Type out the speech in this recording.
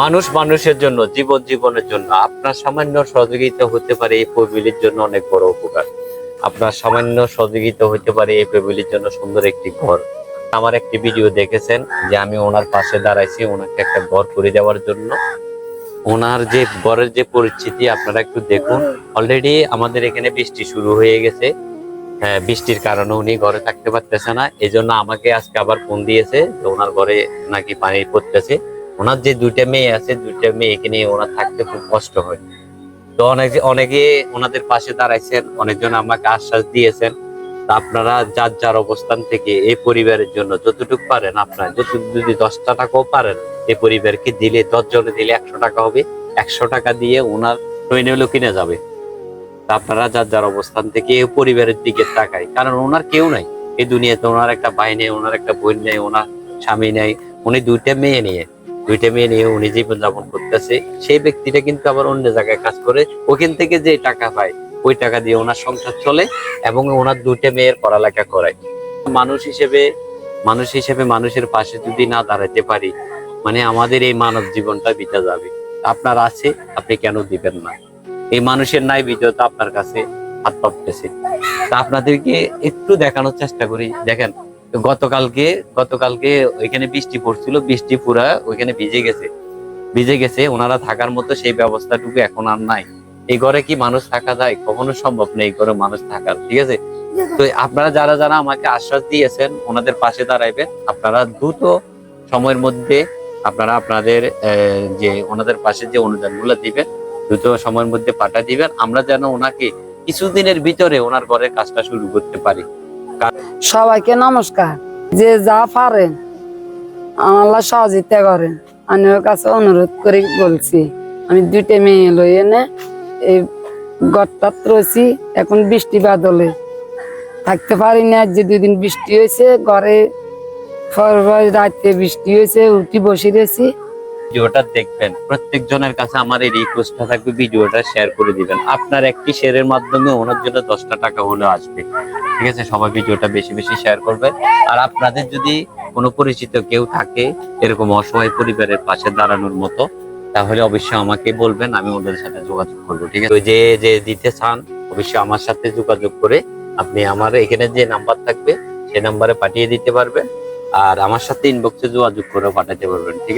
মানুষ মানুষের জন্য, জীবন জীবনের জন্য আপনার সামান্য সহযোগিতা হতে পারে এই ফ্যামিলির জন্য অনেক বড় উপকার। আপনার সামান্য সহযোগিতা হতে পারে এই ফ্যামিলির জন্য সুন্দর একটি ঘর। আমার একটি ভিডিও দেখেছেন যে আমি ওনার পাশে দাঁড়াইছি ওনাকে একটা ঘর করে দেওয়ার জন্য। ওনার যে ঘরের যে পরিস্থিতি আপনারা একটু দেখুন। অলরেডি আমাদের এখানে বৃষ্টি শুরু হয়ে গেছে। হ্যাঁ, বৃষ্টির কারণে উনি ঘরে থাকতে পারতেছে না, এই জন্য আমাকে আজকে আবার ফোন দিয়েছে যে ওনার ঘরে নাকি পানি পড়তেছে। ওনার যে দুইটা মেয়ে আছে, দুইটা মেয়েকে নিয়ে ওনার থাকতে খুব কষ্ট হয়। তো অনেকে ওনাদের পাশে দাঁড়াইছেন, অনেকজন আমাকে আশ্বাস দিয়েছেন। তা আপনারা যার যার অবস্থান থেকে এই পরিবারের জন্য যতটুকু পারেন, আপনারা যতটুকু যদি 10টা টাকাও পারেন এই পরিবারকে দিলে, 10 জনে দিলে 100 টাকা হবে। 100 টাকা দিয়ে ওনার ট্রেনেও কিনে যাবে। তা আপনারা যার যার অবস্থান থেকে এই পরিবারের দিকে তাকায়, কারণ ওনার কেউ নাই এই দুনিয়াতে। ওনার একটা ভাই নেই, ওনার একটা বোন নেই, ওনার স্বামী নেই। উনি দুইটা মেয়ে নিয়ে উনি জীবন যাপন করতেছে। সেই ব্যক্তিটা কিন্তু আবার অন্য জায়গায় কাজ করে, ওখান থেকে যে টাকা পায় ওই টাকা দিয়ে ওনার সংসার চলে এবং ওনার দুইটা মেয়ের পড়ালেখা করায়। মানুষ হিসেবে মানুষের পাশে যদি না দাঁড়াতে পারি, মানে আমাদের এই মানব জীবনটা বিতা যাবে। আপনার আছে, আপনি কেন দিবেন না? এই মানুষের নাই ভিডিও তো আপনার কাছে হাত পাততেছে। তা আপনাদেরকে একটু দেখানোর চেষ্টা করি। দেখেন, গতকালকে ওইখানে বৃষ্টি পড়ছিল, বৃষ্টি পুরা ওইখানে ভিজে গেছে। ওনারা থাকার মতো সেই ব্যবস্থাটুকু এখন আর নাই। এই ঘরে কি মানুষ থাকা যায়? কখনো সম্ভব নেই এই ঘরে মানুষ থাকার, ঠিক আছে? তো আপনারা যারা যারা আমাকে আশ্বাস দিয়েছেন ওনাদের পাশে দাঁড়াইবেন, আপনারা দ্রুত সময়ের মধ্যে আপনারা আপনাদের যে ওনাদের পাশে যে অনুদানগুলো দিবেন দ্রুত সময়ের মধ্যে পাঠা দিবেন। আমরা যেন ওনাকে কিছুদিনের ভিতরে ওনার ঘরের কাজটা শুরু করতে পারি। সবাইকে নমস্কার। যে যা পারেন আল্লাহ সহযোগিতা করেন। আমি ওর কাছে অনুরোধ করে বলছি, আমি দুইটা মেয়ে লই এনে এই গড়টাত রয়েছি। এখন বৃষ্টি বাদলে থাকতে পারি না। যে 2 দিন বৃষ্টি হয়েছে, ঘরে রাতে বৃষ্টি হয়েছে, উঠি বসে রয়েছি। ভিডিওটা দেখবেন, প্রত্যেক জনের কাছে আমার এই রিকোয়েস্টটা থাকবে, ভিডিওটা শেয়ার করে দিবেন। আপনার একটি শেয়ারের মাধ্যমে ওনার জন্য 10টা টাকা হলেও আসবে, ঠিক আছে? সবাই ভিডিওটা বেশি বেশি শেয়ার করবেন। আর আপনাদের যদি কোনো পরিচিত কেউ থাকে এরকম অসহায় পরিবারের পাশে দাঁড়ানোর মতো, তাহলে অবশ্যই আমাকে বলবেন, আমি ওদের সাথে যোগাযোগ করবো, ঠিক আছে? যে যে দিতে চান অবশ্যই আমার সাথে যোগাযোগ করে আপনি আমার এখানে যে নাম্বার থাকবে সেই নাম্বারে পাঠিয়ে দিতে পারবেন। আর আমার সাথে ইনবক্সে যোগাযোগ করে পাঠাতে পারবেন, ঠিক আছে?